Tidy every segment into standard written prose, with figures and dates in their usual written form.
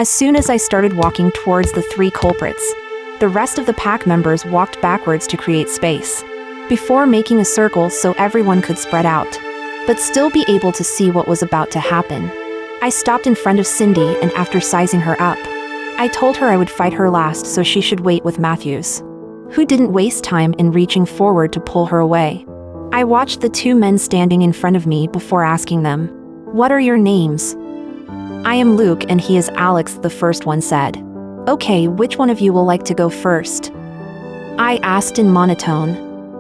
As soon as I started walking towards the 3 culprits, the rest of the pack members walked backwards to create space, before making a circle so everyone could spread out, but still be able to see what was about to happen. I stopped in front of Cindy, and after sizing her up, I told her I would fight her last so she should wait with Matthews, who didn't waste time in reaching forward to pull her away. I watched the 2 men standing in front of me before asking them, "What are your names?" "I am Luke and he is Alex," the first one said. "Okay, which one of you will like to go first?" I asked in monotone.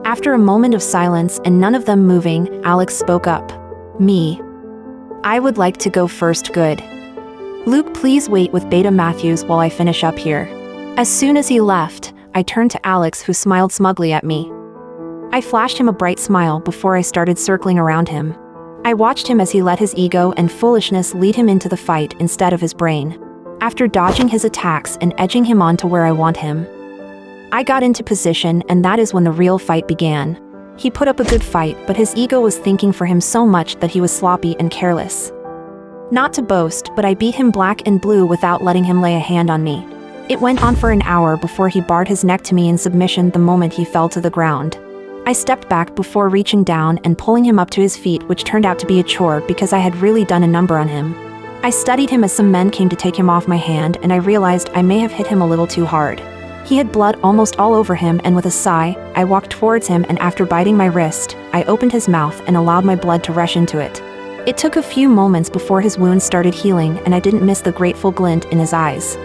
After a moment of silence and none of them moving, Alex spoke up. "Me. I would like to go first." "Good. Luke, please wait with Beta Matthews while I finish up here." As soon as he left, I turned to Alex, who smiled smugly at me. I flashed him a bright smile before I started circling around him. I watched him as he let his ego and foolishness lead him into the fight instead of his brain. After dodging his attacks and edging him on to where I want him, I got into position, and that is when the real fight began. He put up a good fight, but his ego was thinking for him so much that he was sloppy and careless. Not to boast, but I beat him black and blue without letting him lay a hand on me. It went on for an hour before he barred his neck to me in submission the moment he fell to the ground. I stepped back before reaching down and pulling him up to his feet, which turned out to be a chore because I had really done a number on him. I studied him as some men came to take him off my hand, and I realized I may have hit him a little too hard. He had blood almost all over him, and with a sigh, I walked towards him, and after biting my wrist, I opened his mouth and allowed my blood to rush into it. It took a few moments before his wounds started healing, and I didn't miss the grateful glint in his eyes.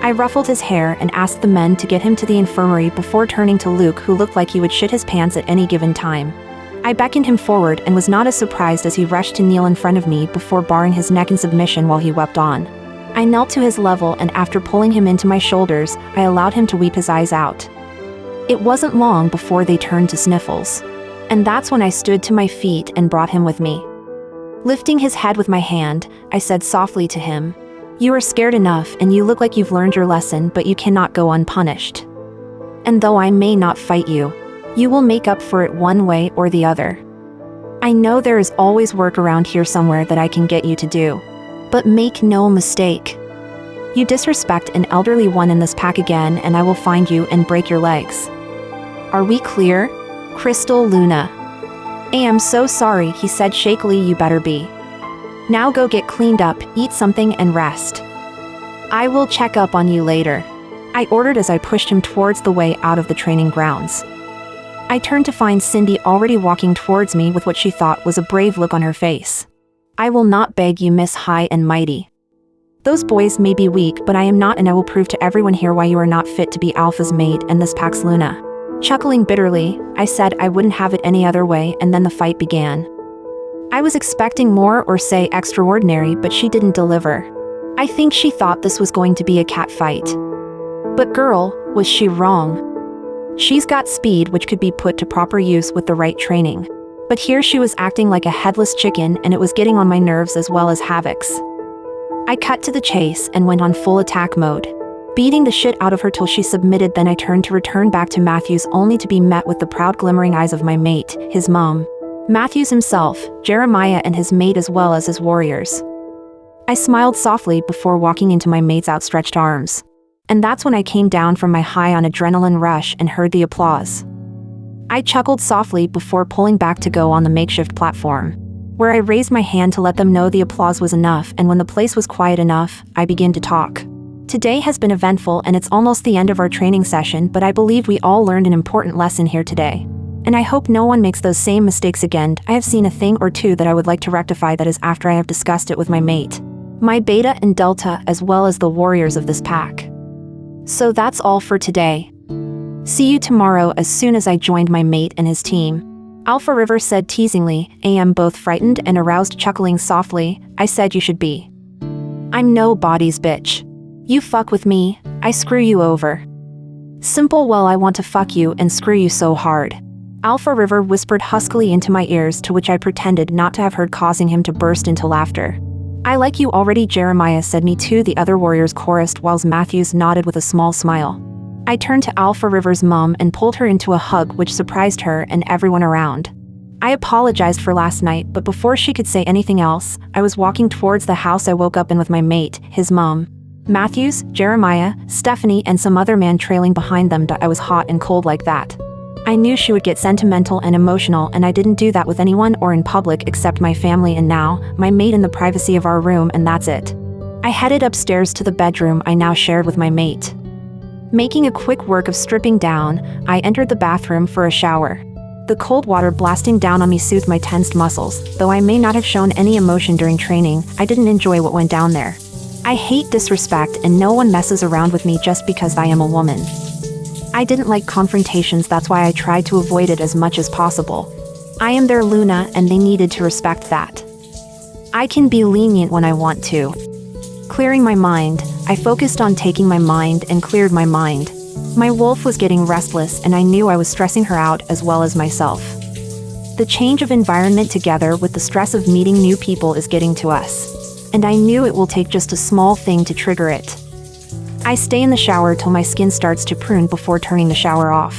I ruffled his hair and asked the men to get him to the infirmary before turning to Luke, who looked like he would shit his pants at any given time. I beckoned him forward and was not as surprised as he rushed to kneel in front of me before barring his neck in submission while he wept on. I knelt to his level, and after pulling him into my shoulders, I allowed him to weep his eyes out. It wasn't long before they turned to sniffles. And that's when I stood to my feet and brought him with me. Lifting his head with my hand, I said softly to him, "You are scared enough, and you look like you've learned your lesson, but you cannot go unpunished. And though I may not fight you, you will make up for it one way or the other. I know there is always work around here somewhere that I can get you to do. But make no mistake. You disrespect an elderly one in this pack again, and I will find you and break your legs. Are we clear? Crystal Luna." "I am so sorry," he said shakily. "You better be. Now go get cleaned up, eat something, and rest. I will check up on you later," I ordered as I pushed him towards the way out of the training grounds. I turned to find Cindy already walking towards me with what she thought was a brave look on her face. "I will not beg you, Miss High and Mighty. Those boys may be weak, but I am not, and I will prove to everyone here why you are not fit to be Alpha's mate and this pack's Luna." Chuckling bitterly, I said I wouldn't have it any other way, and then the fight began. I was expecting more, or say extraordinary, but she didn't deliver. I think she thought this was going to be a cat fight. But girl, was she wrong. She's got speed which could be put to proper use with the right training. But here she was acting like a headless chicken, and it was getting on my nerves as well as Havoc's. I cut to the chase and went on full attack mode, beating the shit out of her till she submitted. Then I turned to return back to Matthews, only to be met with the proud glimmering eyes of my mate, his mom, Matthews himself, Jeremiah, and his mate as well as his warriors. I smiled softly before walking into my mate's outstretched arms. And that's when I came down from my high on adrenaline rush and heard the applause. I chuckled softly before pulling back to go on the makeshift platform, where I raised my hand to let them know the applause was enough, and when the place was quiet enough, I began to talk. Today has been eventful, and it's almost the end of our training session, but I believe we all learned an important lesson here today. And I hope no one makes those same mistakes again. I have seen a thing or two that I would like to rectify, that is after I have discussed it with my mate, my Beta and Delta, as well as the warriors of this pack. So that's all for today. See you tomorrow as soon as I joined my mate and his team. Alpha River said teasingly. I am both frightened and aroused. Chuckling softly, I said you should be. I'm nobody's bitch. You fuck with me, I screw you over. Simple. Well, I want to fuck you and screw you so hard. Alpha River whispered huskily into my ears, to which I pretended not to have heard, causing him to burst into laughter. I like you already, Jeremiah said. Me too, the other warriors chorused, whilst Matthews nodded with a small smile. I turned to Alpha River's mom and pulled her into a hug, which surprised her and everyone around. I apologized for last night, but before she could say anything else, I was walking towards the house I woke up in with my mate, his mom, Matthews, Jeremiah, Stephanie, and some other man trailing behind them. I was hot and cold like that. I knew she would get sentimental and emotional, and I didn't do that with anyone or in public except my family and now, my mate in the privacy of our room, and that's it. I headed upstairs to the bedroom I now shared with my mate. Making a quick work of stripping down, I entered the bathroom for a shower. The cold water blasting down on me soothed my tensed muscles. Though I may not have shown any emotion during training, I didn't enjoy what went down there. I hate disrespect, and no one messes around with me just because I am a woman. I didn't like confrontations, that's why I tried to avoid it as much as possible. I am their Luna, and they needed to respect that. I can be lenient when I want to. Clearing my mind, I focused on taking my mind and cleared my mind. My wolf was getting restless, and I knew I was stressing her out as well as myself. The change of environment together with the stress of meeting new people is getting to us. And I knew it will take just a small thing to trigger it. I stay in the shower till my skin starts to prune before turning the shower off.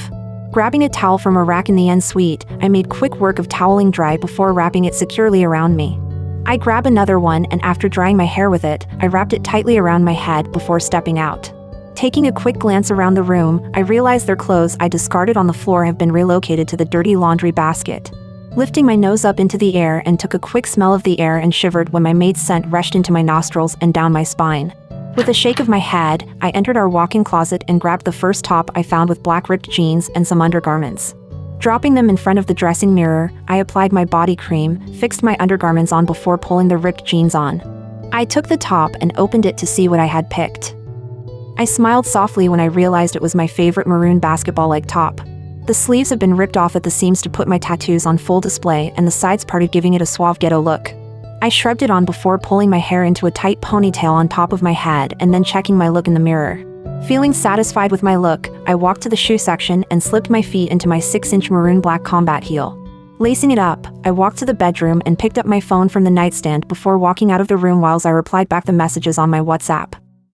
Grabbing a towel from a rack in the ensuite, I made quick work of toweling dry before wrapping it securely around me. I grab another one, and after drying my hair with it, I wrapped it tightly around my head before stepping out. Taking a quick glance around the room, I realized their clothes I discarded on the floor have been relocated to the dirty laundry basket. Lifting my nose up into the air and took a quick smell of the air and shivered when my mate's scent rushed into my nostrils and down my spine. With a shake of my head, I entered our walk-in closet and grabbed the first top I found with black ripped jeans and some undergarments. Dropping them in front of the dressing mirror, I applied my body cream, fixed my undergarments on before pulling the ripped jeans on. I took the top and opened it to see what I had picked. I smiled softly when I realized it was my favorite maroon basketball-like top. The sleeves have been ripped off at the seams to put my tattoos on full display, and the sides parted, giving it a suave ghetto look. I shrugged it on before pulling my hair into a tight ponytail on top of my head and then checking my look in the mirror. Feeling satisfied with my look, I walked to the shoe section and slipped my feet into my 6-inch maroon black combat heel. Lacing it up, I walked to the bedroom and picked up my phone from the nightstand before walking out of the room whilst I replied back the messages on my WhatsApp.